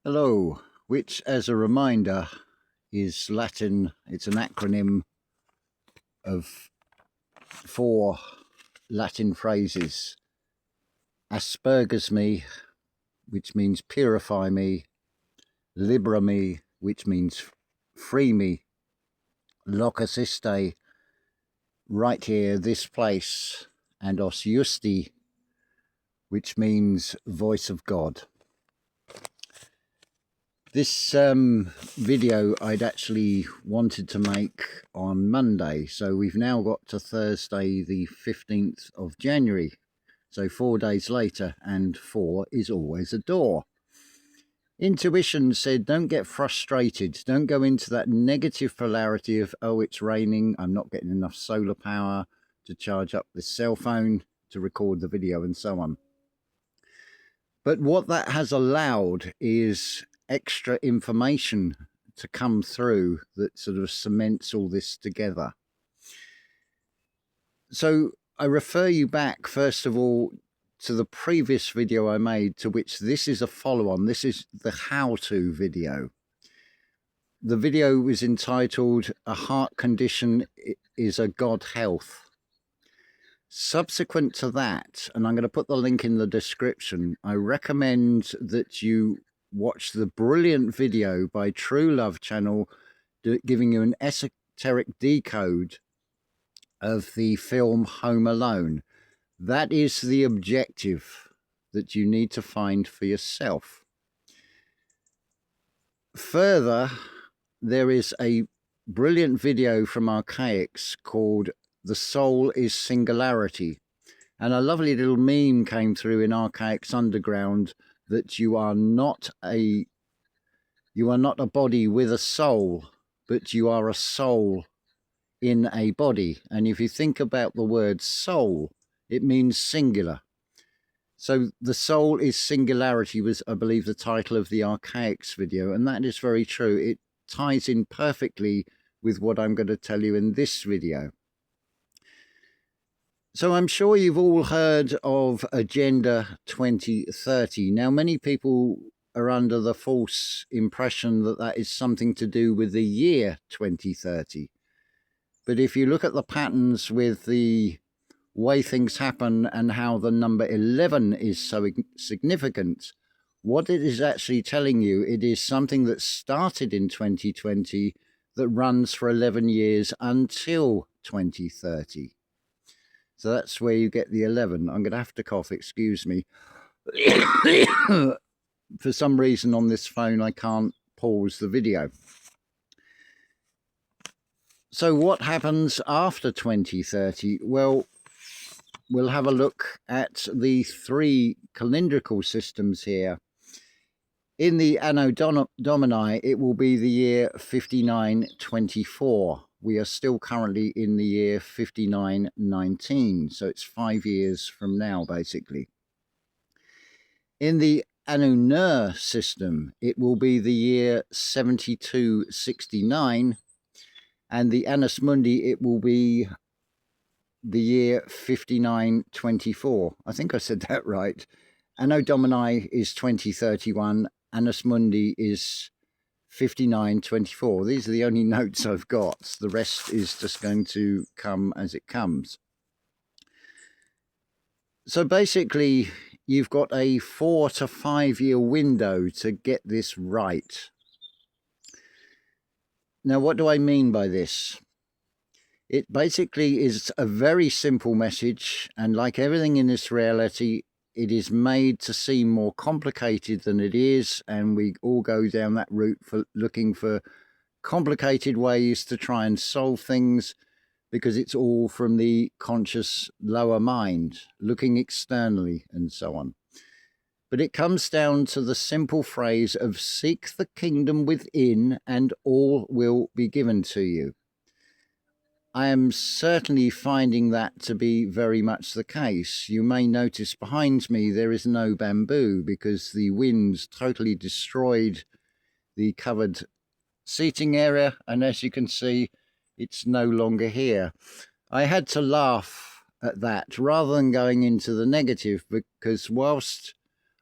Hello, which as a reminder is Latin. It's an acronym of four Latin phrases. Asperges me, which means purify me. Libera me, which means free me. Locus iste, right here, this place. And os justi, which means voice of God. This video I'd actually wanted to make on Monday, so we've now got to Thursday the 15th of January, so 4 days later, and 4 is always a door. Intuition said don't get frustrated, don't go into that negative polarity of, oh, it's raining, I'm not getting enough solar power to charge up this cell phone to record the video and so on. But what that has allowed is extra information to come through that sort of cements all this together. So I refer you back, first of all, to the previous video I made, to which this is a follow-on. This is the how-to video. The video was entitled, A Heart Condition is a God Health. Subsequent to that, and I'm going to put the link in the description, I recommend that you watch the brilliant video by True Love channel giving you an esoteric decode of the film Home Alone. That is the objective that you need to find for yourself. Further, there is a brilliant video from Archaix called The Soul is Singularity. And a lovely little meme came through in Archaix Underground that you are not a body with a soul, but you are a soul in a body. And if you think about the word soul, it means singular. So the soul is singularity was, I believe, the title of the Archaix video, and that is very true. It ties in perfectly with what I'm going to tell you in this video. So I'm sure you've all heard of Agenda 2030. Now, many people are under the false impression that that is something to do with the year 2030. But if you look at the patterns with the way things happen and how the number 11 is so significant, what it is actually telling you, it is something that started in 2020 that runs for 11 years until 2030. So that's where you get the 11. I'm going to have to cough, excuse me. For some reason on this phone, I can't pause the video. So what happens after 2030? Well, we'll have a look at the three calendrical systems here. In the Anno Domini, it will be the year 5924. We are still currently in the year 5919, so it's 5 years from now, basically. In the Annunar system, it will be the year 7269, and the Annus Mundi, it will be the year 5924. I think I said that right. Anno Domini is 2031, Annus Mundi is 5924. These are the only notes I've got. The rest is just going to come as it comes. So basically, you've got a 4 to 5 year window to get this right. Now, what do I mean by this? It basically is a very simple message, and like everything in this reality, it is made to seem more complicated than it is, and we all go down that route for looking for complicated ways to try and solve things, because it's all from the conscious lower mind, looking externally and so on. But it comes down to the simple phrase of seek the kingdom within and all will be given to you. I am certainly finding that to be very much the case. You may notice behind me there is no bamboo because the winds totally destroyed the covered seating area, and as you can see, it's no longer here. I had to laugh at that rather than going into the negative, because whilst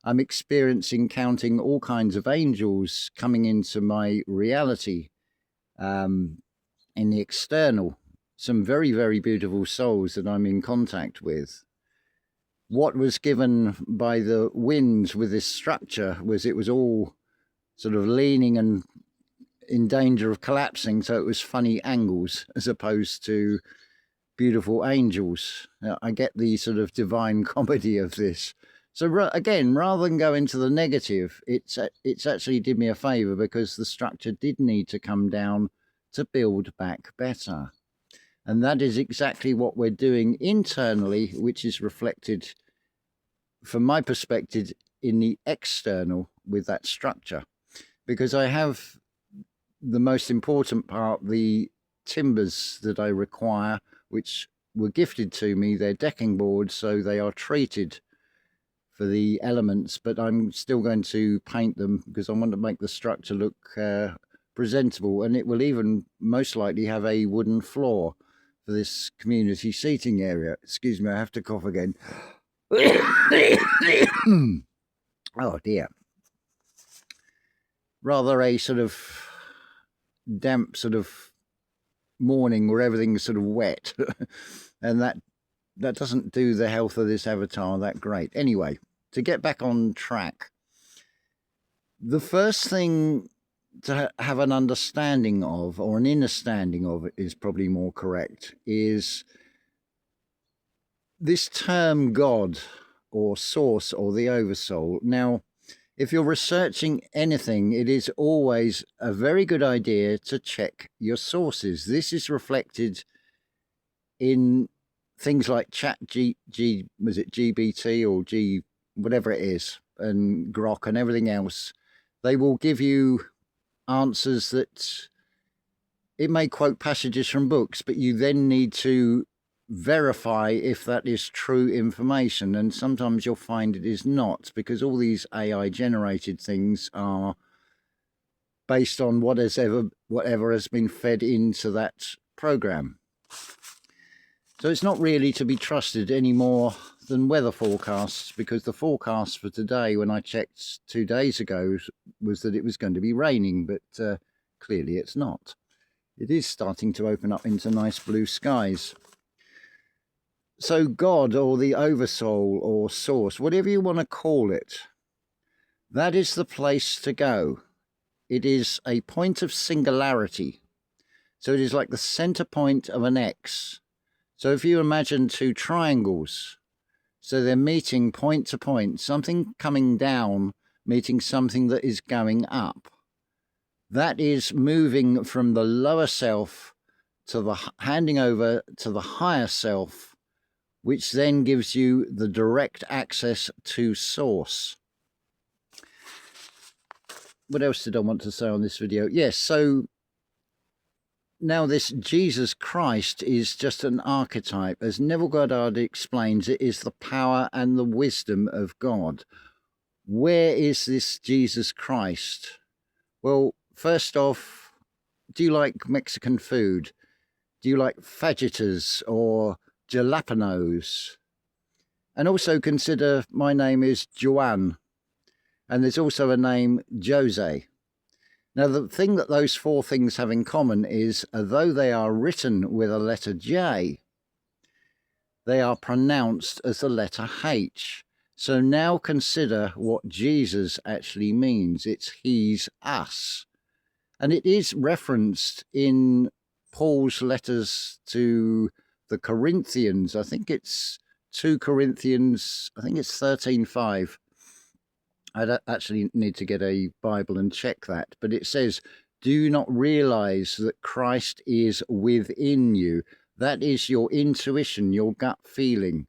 I'm experiencing, counting all kinds of angels coming into my reality in the external. Some very, very beautiful souls that I'm in contact with. What was given by the winds with this structure was it was all sort of leaning and in danger of collapsing, so it was funny angles as opposed to beautiful angels. Now, I get the sort of divine comedy of this. So again, rather than go into the negative, it's actually did me a favor, because the structure did need to come down to build back better. And that is exactly what we're doing internally, which is reflected, from my perspective, in the external with that structure. Because I have the most important part, the timbers that I require, which were gifted to me. They're decking boards, so they are treated for the elements, but I'm still going to paint them because I want to make the structure look presentable, and it will even most likely have a wooden floor for this community seating area. Excuse me, I have to cough again. Oh dear. Rather a sort of damp sort of morning where everything's sort of wet and that doesn't do the health of this avatar that great. Anyway, to get back on track, the first thing to have an understanding of, or an understanding of, is probably more correct, is this term God or source or the oversoul. Now, if you're researching anything, it is always a very good idea to check your sources. This is reflected in things like was it GBT or G, whatever it is, and Grok and everything else. They will give you answers that it may quote passages from books, but you then need to verify if that is true information, and sometimes you'll find it is not, because all these AI generated things are based on whatever has been fed into that program. So it's not really to be trusted any more than weather forecasts, because the forecast for today, when I checked 2 days ago, was that it was going to be raining, but clearly it's not. It is starting to open up into nice blue skies. So God, or the oversoul, or source, whatever you want to call it, that is the place to go. It is a point of singularity. So it is like the center point of an X. So if you imagine two triangles, so they're meeting point to point, something coming down, meeting something that is going up. That is moving from the lower self to the handing over to the higher self, which then gives you the direct access to source. What else did I want to say on this video? Yes, so now this Jesus Christ is just an archetype. As Neville Goddard explains, it is the power and the wisdom of God. Where is this Jesus Christ? Well, first off, do you like Mexican food? Do you like fajitas or jalapenos? And also consider my name is Joanne, and there's also a name Jose. Now, the thing that those four things have in common is, although they are written with a letter J, they are pronounced as the letter H. So now consider what Jesus actually means. It's he's us. And it is referenced in Paul's letters to the Corinthians. I think it's 2 Corinthians, I think it's 13:5. I'd actually need to get a Bible and check that. But it says, do you not realize that Christ is within you? That is your intuition, your gut feeling.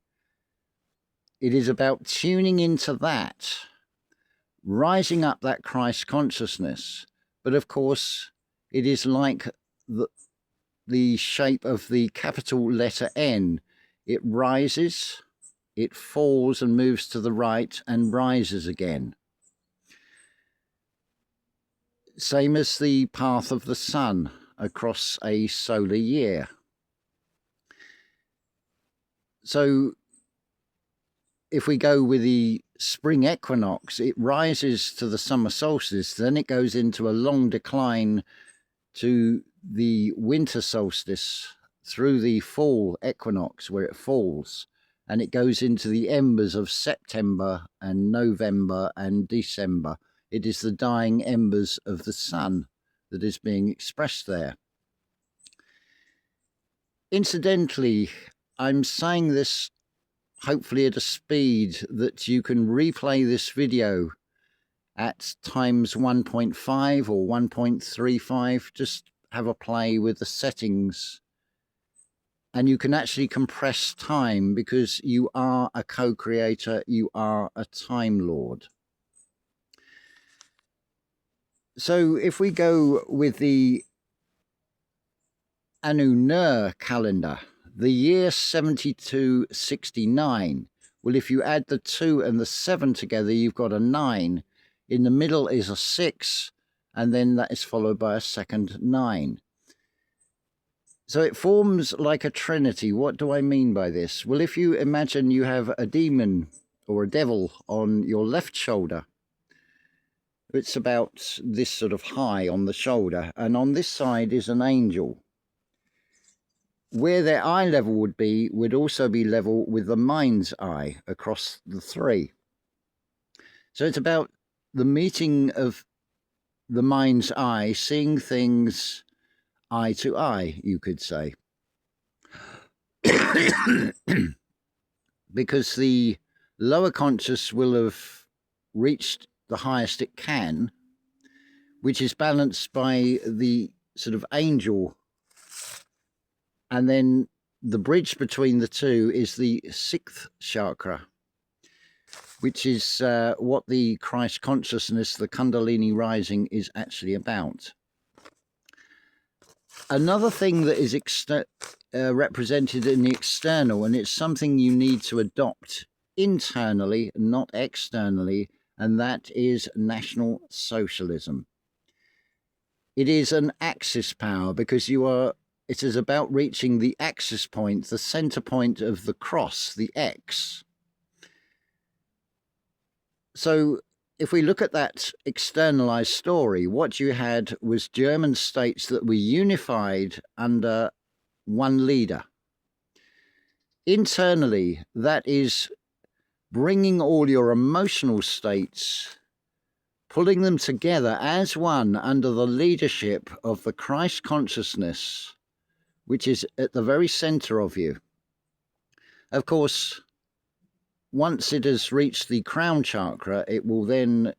It is about tuning into that, rising up that Christ consciousness. But of course, it is like the shape of the capital letter N. It rises, it falls and moves to the right and rises again. Same as the path of the sun across a solar year. So if we go with the spring equinox, it rises to the summer solstice, then it goes into a long decline to the winter solstice through the fall equinox where it falls, and it goes into the embers of September and November and December. It is the dying embers of the sun that is being expressed there. Incidentally, I'm saying this hopefully at a speed that you can replay this video at times 1.5 or 1.35. Just have a play with the settings, and you can actually compress time because you are a co-creator, you are a Time Lord. So if we go with the Anu Nur calendar, the year 7269, well, if you add the 2 and the 7 together, you've got a 9. In the middle is a 6, and then that is followed by a second 9. So it forms like a trinity. What do I mean by this? Well, if you imagine you have a demon or a devil on your left shoulder, it's about this sort of high on the shoulder, and on this side is an angel. Where their eye level would also be level with the mind's eye across the 3. So it's about the meeting of the mind's eye, seeing things eye to eye, you could say. Because the lower conscious will have reached the highest it can, which is balanced by the sort of angel. And then the bridge between the two is the 6th chakra, which is what the Christ consciousness, the Kundalini rising, is actually about. Another thing that is represented in the external, and it's something you need to adopt internally, not externally, and that is National Socialism. It is an axis power because it is about reaching the axis point, the center point of the cross, the X. So if we look at that externalized story, what you had was German states that were unified under one leader. Internally, that is bringing all your emotional states, pulling them together as one under the leadership of the Christ consciousness, which is at the very center of you. Of course, once it has reached the crown chakra, it will then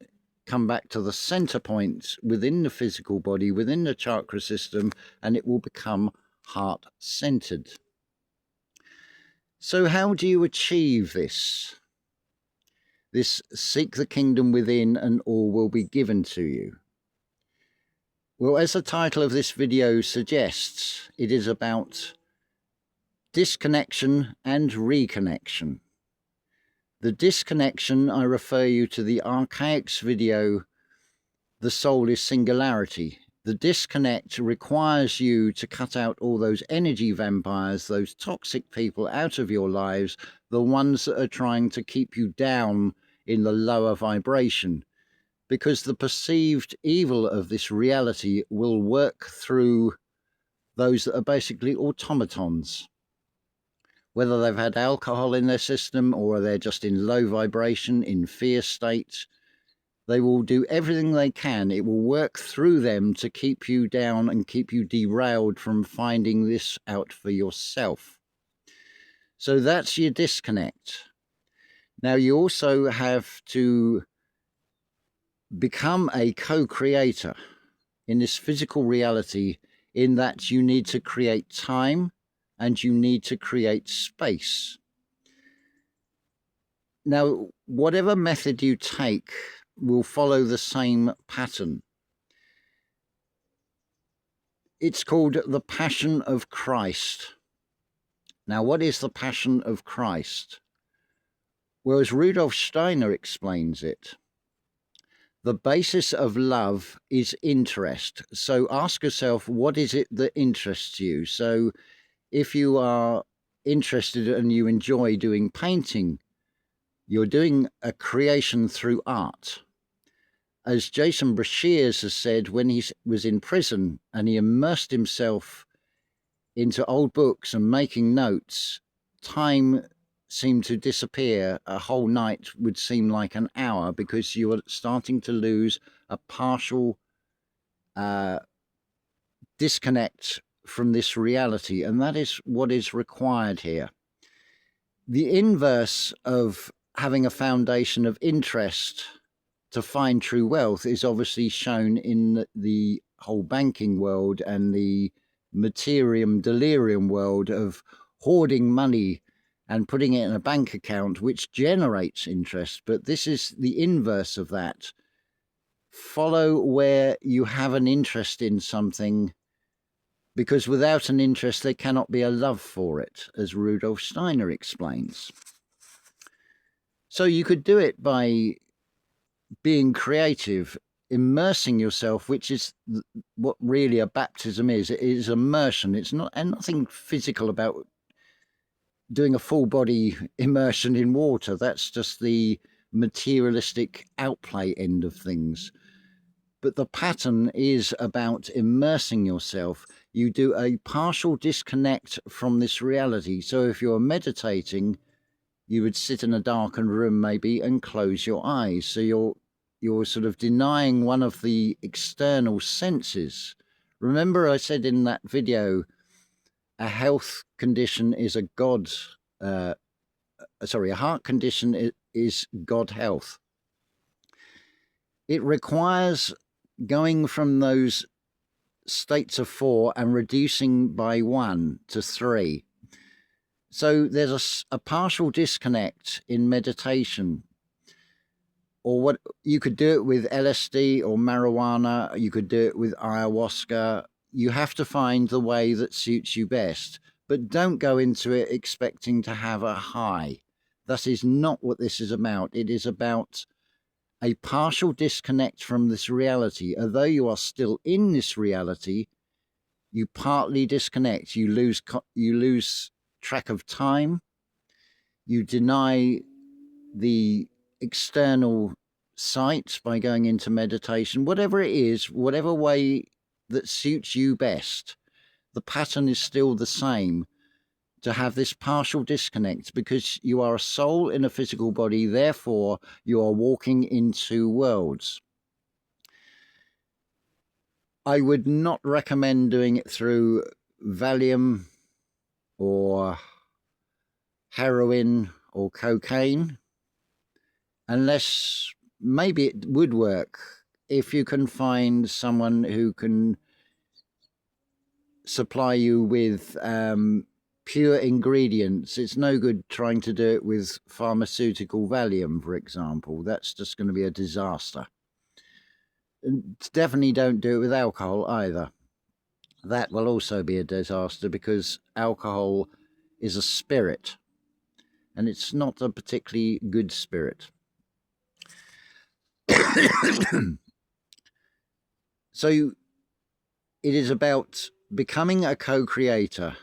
come back to the center point within the physical body, within the chakra system, and it will become heart-centered. So how do you achieve this? This seek the kingdom within and all will be given to you. Well, as the title of this video suggests, it is about disconnection and reconnection. The disconnection, I refer you to the Archaix video, The Soul is Singularity. The disconnect requires you to cut out all those energy vampires, those toxic people out of your lives, the ones that are trying to keep you down in the lower vibration. Because the perceived evil of this reality will work through those that are basically automatons. Whether they've had alcohol in their system or they're just in low vibration, in fear states, they will do everything they can. It will work through them to keep you down and keep you derailed from finding this out for yourself. So that's your disconnect. Now you also have to become a co-creator in this physical reality, in that you need to create time and you need to create space. Now, whatever method you take will follow the same pattern. It's called the Passion of Christ. Now, what is the Passion of Christ? Well, as Rudolf Steiner explains it, the basis of love is interest. So ask yourself, what is it that interests you? So if you are interested and you enjoy doing painting, You're doing a creation through art. As Jason Brashears has said, when he was in prison and he immersed himself into old books and making notes, time seemed to disappear. A whole night would seem like an hour because you were starting to lose a partial disconnect from this reality. And that is what is required here. The inverse of having a foundation of interest to find true wealth is obviously shown in the whole banking world and the materium delirium world of hoarding money and putting it in a bank account, which generates interest. But this is the inverse of that. Follow where you have an interest in something, because without an interest, there cannot be a love for it, as Rudolf Steiner explains. So you could do it by being creative, immersing yourself, which is what really a baptism is. It is immersion. It's not, and nothing physical about doing a full body immersion in water. That's just the materialistic outplay end of things. But the pattern is about immersing yourself. You do a partial disconnect from this reality. So if you're meditating, you would sit in a darkened room maybe and close your eyes. So you're sort of denying one of the external senses. Remember I said in that video, a health condition is a heart condition is God health. It requires going from those states of 4 and reducing by 1 to 3. So there's a partial disconnect in meditation. Or what you could do it with LSD or marijuana, you could do it with ayahuasca. You have to find the way that suits you best, but don't go into it expecting to have a high. That is not what this is about. It is about a partial disconnect from this reality. Although you are still in this reality, you partly disconnect. You lose track of time. You deny the external sights by going into meditation. Whatever it is, whatever way that suits you best, the pattern is still the same. To have this partial disconnect, because you are a soul in a physical body, therefore you are walking in two worlds. I would not recommend doing it through Valium or heroin or cocaine, unless maybe it would work if you can find someone who can supply you with pure ingredients. It's no good trying to do it with pharmaceutical Valium, for example. That's just going to be a disaster. And definitely don't do it with alcohol either. That will also be a disaster, because alcohol is a spirit, and it's not a particularly good spirit. So it is about becoming a co-creator,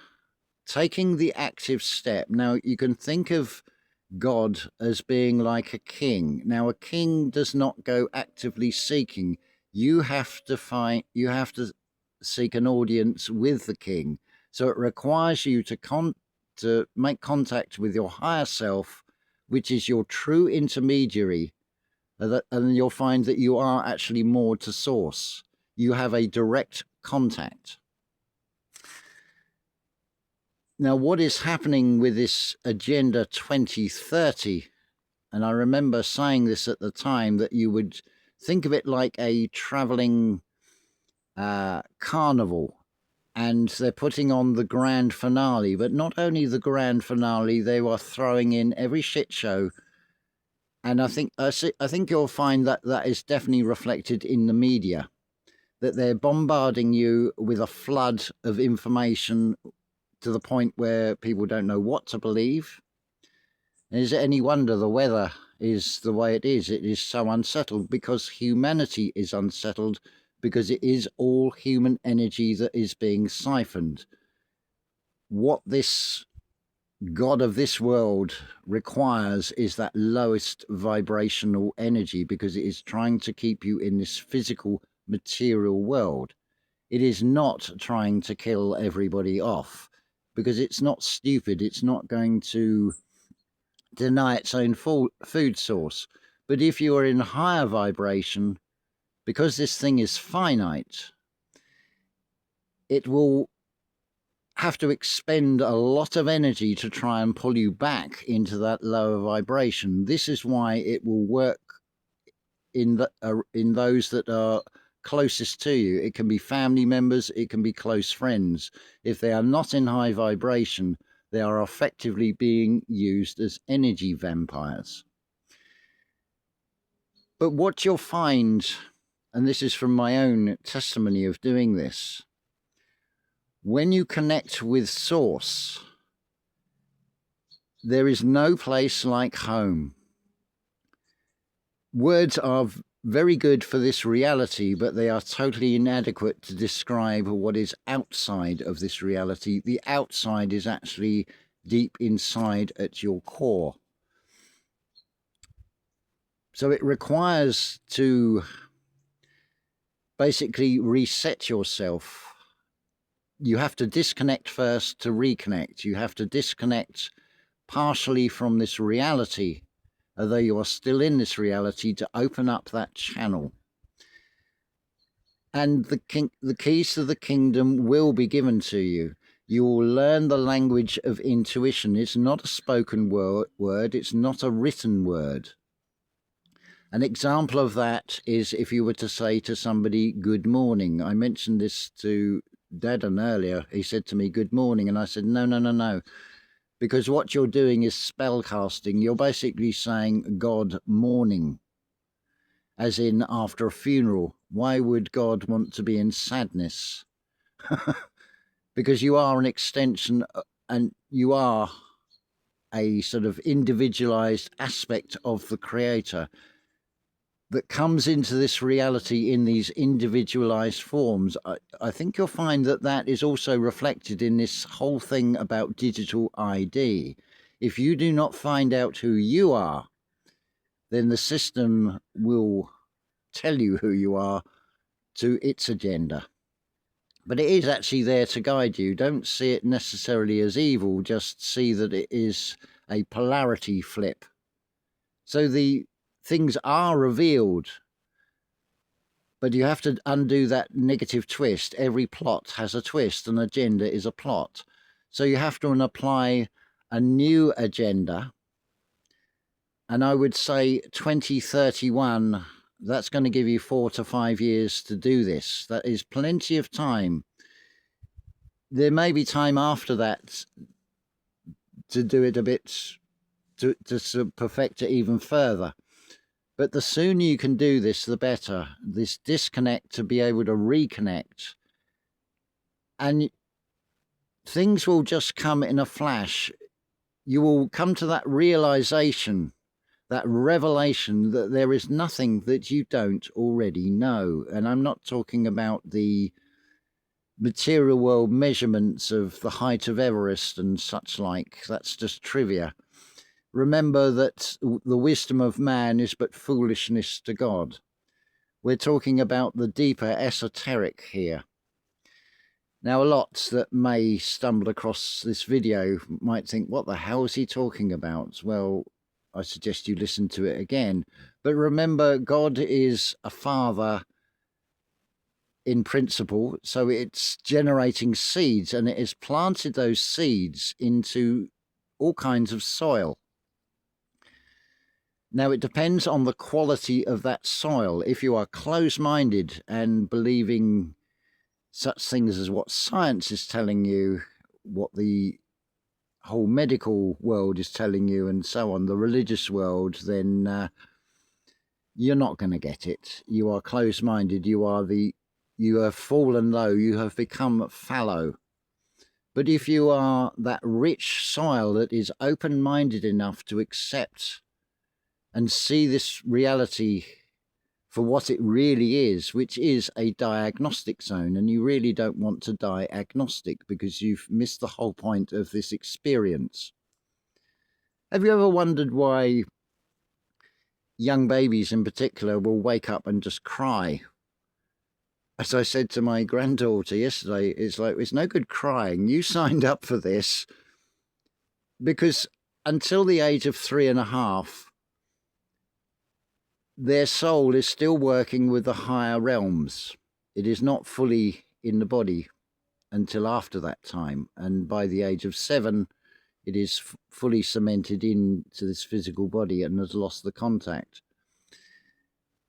taking the active step. Now, you can think of God as being like a king. Now, a king does not go actively seeking. You have to seek an audience with the king. So it requires you to make contact with your higher self, which is your true intermediary. And you'll find that you are actually more to source. You have a direct contact. Now, what is happening with this Agenda 2030, and I remember saying this at the time, that you would think of it like a traveling carnival, and they're putting on the grand finale. But not only the grand finale, they are throwing in every shit show. And I think you'll find that that is definitely reflected in the media, that they're bombarding you with a flood of information to the point where people don't know what to believe. And is it any wonder the weather is the way it is? It is so unsettled because humanity is unsettled, because it is all human energy that is being siphoned. What this God of this world requires is that lowest vibrational energy, because it is trying to keep you in this physical material world. It is not trying to kill everybody off, because it's not stupid. It's not going to deny its own food source. But if you are in higher vibration, because this thing is finite, it will have to expend a lot of energy to try and pull you back into that lower vibration. This is why it will work in those that are closest to you. It can be family members, it can be close friends. If they are not in high vibration, they are effectively being used as energy vampires. But what you'll find, and this is from my own testimony of doing this, when you connect with Source, there is no place like home. Words are very good for this reality, but they are totally inadequate to describe what is outside of this reality. The outside is actually deep inside at your core. So it requires to basically reset yourself. You have to disconnect first to reconnect. You have to disconnect partially from this reality, although you are still in this reality, to open up that channel. And the keys to the kingdom will be given to you. You will learn the language of intuition. It's not a spoken word. It's not a written word. An example of that is if you were to say to somebody, good morning. I mentioned this to Dadan earlier. He said to me, good morning. And I said, no. Because what you're doing is spell casting. You're basically saying God morning, as in after a funeral. Why would God want to be in sadness? Because you are an extension, and you are a sort of individualized aspect of the Creator that comes into this reality in these individualized forms. I think you'll find that that is also reflected in this whole thing about digital ID. If you do not find out who you are, then the system will tell you who you are to its agenda. But it is actually there to guide you. Don't see it necessarily as evil, just see that it is a polarity flip. So the things are revealed, but you have to undo that negative twist. Every plot has a twist. An agenda is a plot. So you have to apply a new agenda. And I would say 2031, that's going to give you 4 to 5 years to do this. That is plenty of time. There may be time after that to do it a bit, to perfect it even further. But the sooner you can do this, the better. This disconnect to be able to reconnect. And things will just come in a flash. You will come to that realization, that revelation that there is nothing that you don't already know. And I'm not talking about the material world measurements of the height of Everest and such like. That's just trivia. Remember that the wisdom of man is but foolishness to God. We're talking about the deeper esoteric here. Now, lots that may stumble across this video might think, what the hell is he talking about? Well, I suggest you listen to it again. But remember, God is a father in principle, so it's generating seeds, and it has planted those seeds into all kinds of soil. Now, it depends on the quality of that soil. If you are close-minded and believing such things as what science is telling you, what the whole medical world is telling you, and so on, the religious world, then you're not going to get it. You are close-minded. You have fallen low. You have become fallow. But if you are that rich soil that is open-minded enough to accept and see this reality for what it really is, which is a diagnostic zone, and you really don't want to die agnostic because you've missed the whole point of this experience. Have you ever wondered why young babies in particular will wake up and just cry? As I said to my granddaughter yesterday, it's like, it's no good crying. You signed up for this, because until the age of 3.5, their soul is still working with the higher realms. It is not fully in the body until after that time. And by the age of 7, it is fully cemented into this physical body and has lost the contact.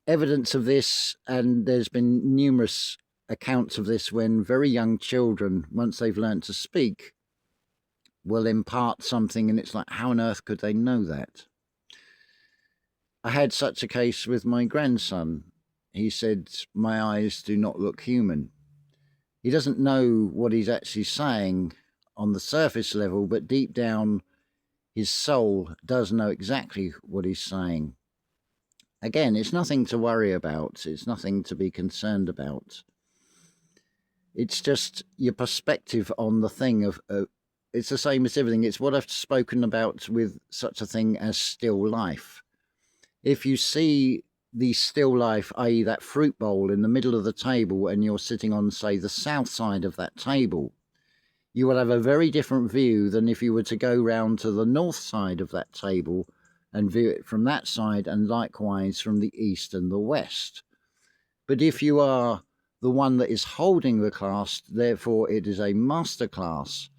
Evidence of this, and there's been numerous accounts of this, when very young children, once they've learned to speak, will impart something, and it's like, how on earth could they know that? I had such a case with my grandson. He said, my eyes do not look human. He doesn't know what he's actually saying on the surface level, but deep down, his soul does know exactly what he's saying. Again, it's nothing to worry about. It's nothing to be concerned about. It's just your perspective on the thing of it's the same as everything. It's what I've spoken about with such a thing as still life. If you see the still life, i.e. that fruit bowl in the middle of the table, and you're sitting on, say, the south side of that table, you will have a very different view than if you were to go round to the north side of that table and view it from that side, and likewise from the east and the west. But if you are the one that is holding the class, therefore it is a master class,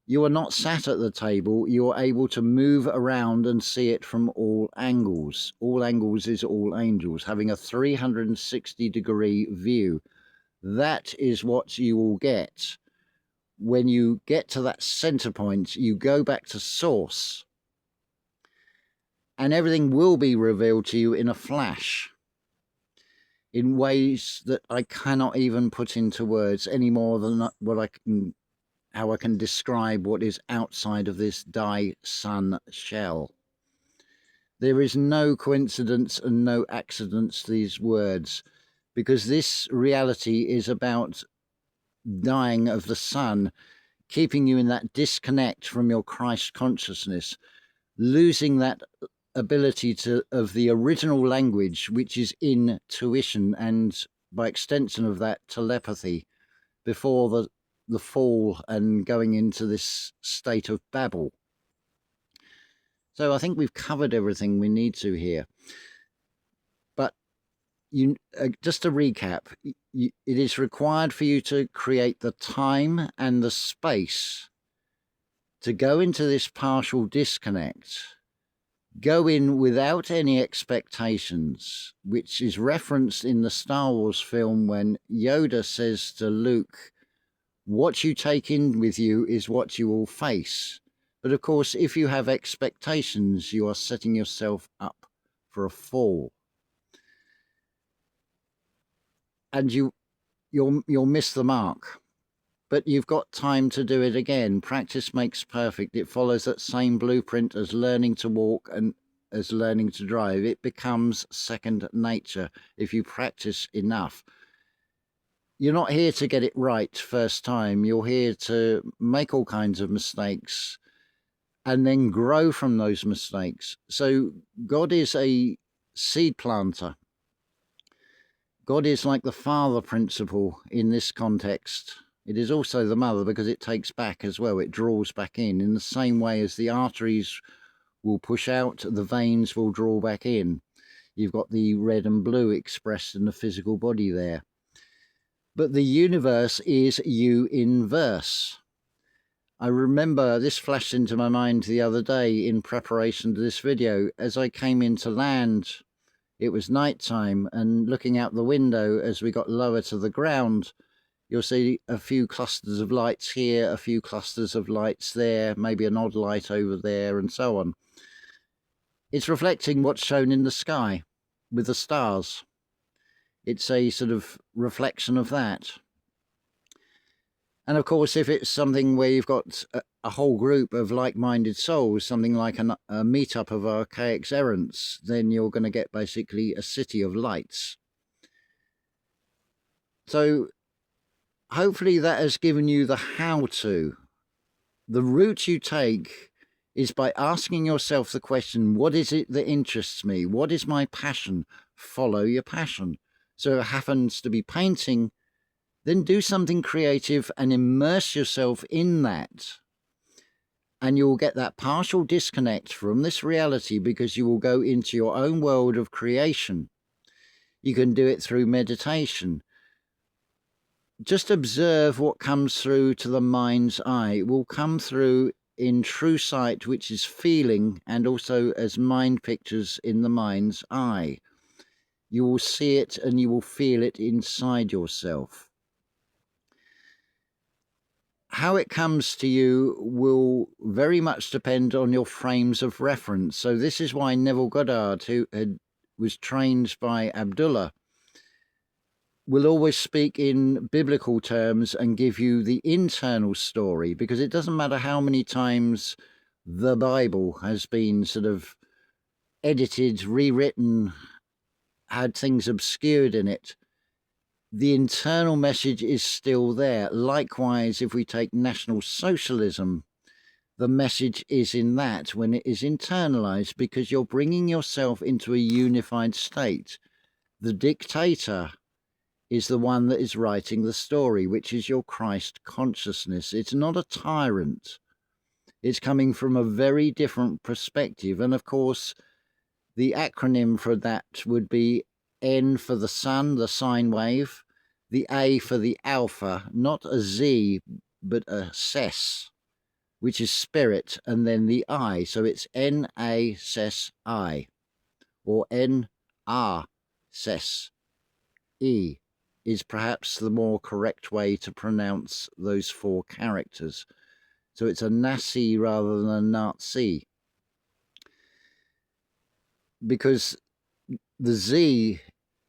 you are not sat at the table, you are able to move around and see it from all angles. All angles is all angels, having a 360-degree view. That is what you will get. When you get to that center point, you go back to source, and everything will be revealed to you in a flash, in ways that I cannot even put into words any more than how I can describe what is outside of this sun shell. There is no coincidence and no accidents to these words, because this reality is about dying of the sun, keeping you in that disconnect from your Christ consciousness, losing that ability of the original language, which is intuition, and by extension of that, telepathy, before the fall and going into this state of Babel. So I think we've covered everything we need to here. But just to recap, it is required for you to create the time and the space to go into this partial disconnect. Go in without any expectations, which is referenced in the Star Wars film when Yoda says to Luke, what you take in with you is what you will face. But of course, if you have expectations, you are setting yourself up for a fall. And you'll miss the mark. But you've got time to do it again. Practice makes perfect. It follows that same blueprint as learning to walk and as learning to drive. It becomes second nature if you practice enough. You're not here to get it right first time. You're here to make all kinds of mistakes and then grow from those mistakes. So God is a seed planter. God is like the father principle in this context. It is also the mother, because it takes back as well. It draws back in the same way as the arteries will push out, the veins will draw back in. You've got the red and blue expressed in the physical body there. But the universe is U-Inverse. I remember this flashed into my mind the other day in preparation to this video. As I came into land, it was nighttime, and looking out the window as we got lower to the ground, you'll see a few clusters of lights here, a few clusters of lights there, maybe an odd light over there, and so on. It's reflecting what's shown in the sky with the stars. It's a sort of reflection of that. And of course, if it's something where you've got a whole group of like-minded souls, something like a meetup of Archaix errants, then you're going to get basically a city of lights. So hopefully that has given you the how-to. The route you take is by asking yourself the question, what is it that interests me? What is my passion? Follow your passion. So if it happens to be painting, then do something creative and immerse yourself in that. And you'll get that partial disconnect from this reality because you will go into your own world of creation. You can do it through meditation. Just observe what comes through to the mind's eye. It will come through in true sight, which is feeling, and also as mind pictures in the mind's eye. You will see it and you will feel it inside yourself. How it comes to you will very much depend on your frames of reference. So this is why Neville Goddard, who was trained by Abdullah, will always speak in biblical terms and give you the internal story, because it doesn't matter how many times the Bible has been sort of edited, rewritten, had things obscured in it. The internal message is still there. Likewise, if we take National Socialism, the message is in that when it is internalized, because you're bringing yourself into a unified state. The dictator is the one that is writing the story, which is your Christ consciousness. It's not a tyrant. It's coming from a very different perspective. And of course, the acronym for that would be N for the sun, the sine wave, the A for the alpha, not a Z, but a ses, which is spirit, and then the I. So it's N-A ses I, or N-R ses E is perhaps the more correct way to pronounce those four characters. So it's a Nasi rather than a Nazi, because the Z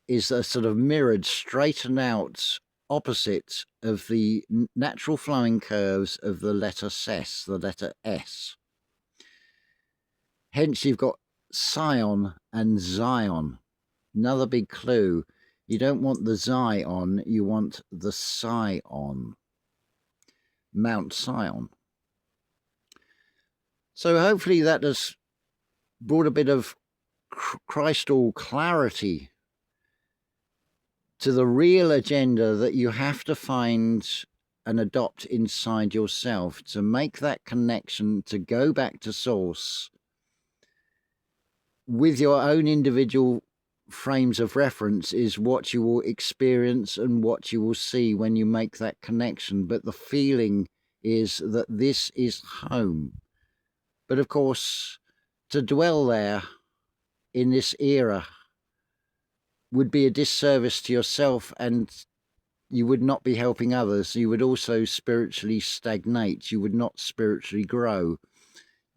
is a sort of mirrored, straightened out opposite of the natural flowing curves of the letter ses, the letter S. Hence you've got Sion and Zion. Another big clue. You don't want the Zion, you want the Sion. Mount Sion. So hopefully that has brought a bit of crystal clarity to the real agenda that you have to find and adopt inside yourself to make that connection, to go back to source with your own individual frames of reference, is what you will experience and what you will see when you make that connection. But the feeling is that this is home. But of course, to dwell there in this era would be a disservice to yourself, and you would not be helping others. You would also spiritually stagnate. You would not spiritually grow.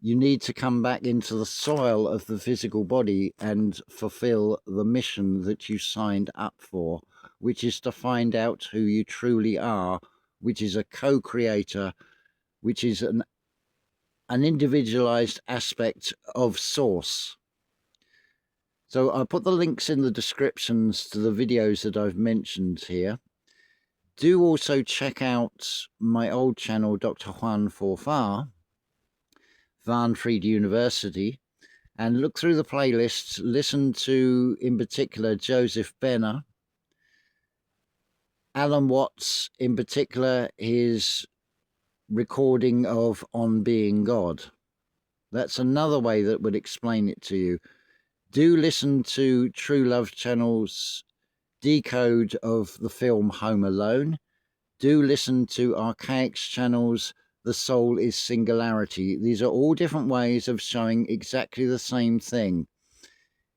You need to come back into the soil of the physical body and fulfill the mission that you signed up for, which is to find out who you truly are, which is a co-creator, which is an individualized aspect of source. So I'll put the links in the descriptions to the videos that I've mentioned here. Do also check out my old channel, Dr. Juan Forfar, Warnfried University, and look through the playlists. Listen to, in particular, Joseph Benner, Alan Watts, in particular, his recording of On Being God. That's another way that would explain it to you. Do listen to True Love Channel's decode of the film Home Alone. Do listen to Archaix Channel's The Soul is Singularity. These are all different ways of showing exactly the same thing.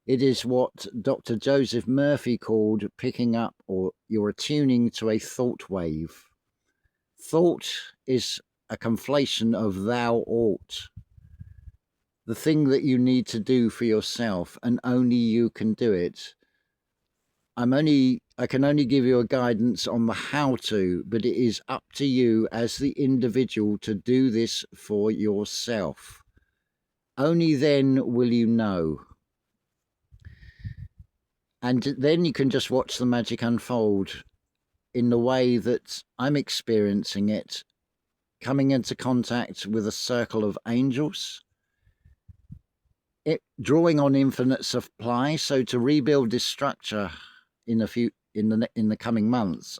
It is what Dr. Joseph Murphy called picking up, or you're attuning to a thought wave. Thought is a conflation of thou ought. The thing that you need to do for yourself, and only you can do it. I can only give you a guidance on the how to, but it is up to you as the individual to do this for yourself. Only then will you know. And then you can just watch the magic unfold in the way that I'm experiencing it, coming into contact with a circle of angels, drawing on infinite supply. So to rebuild this structure in the coming months,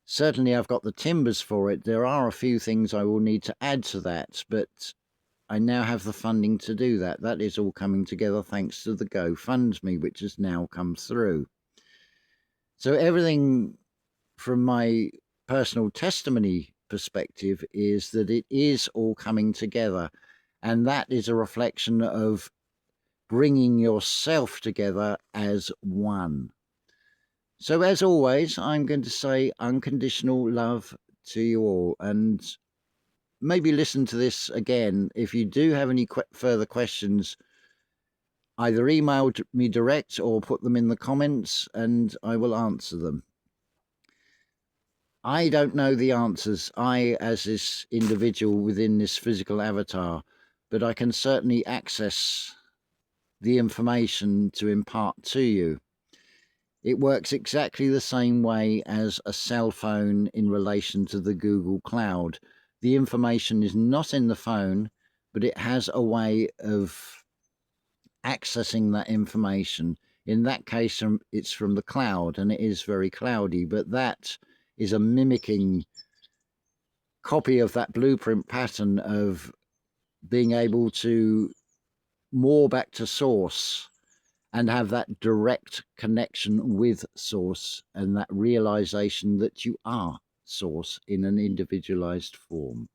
certainly I've got the timbers for it. There are a few things I will need to add to that, but I now have the funding to do that. That is all coming together thanks to the GoFundMe, which has now come through. So everything from my personal testimony perspective is that it is all coming together. And that is a reflection of bringing yourself together as one. So as always, I'm going to say unconditional love to you all. And maybe listen to this again. If you do have any further questions, either email me direct or put them in the comments and I will answer them. I don't know the answers, as this individual within this physical avatar, but I can certainly access the information to impart to you. It works exactly the same way as a cell phone in relation to the Google Cloud. The information is not in the phone, but it has a way of accessing that information. In that case, it's from the cloud, and it is very cloudy, but that is a mimicking copy of that blueprint pattern of being able to more back to source and have that direct connection with source and that realization that you are source in an individualized form.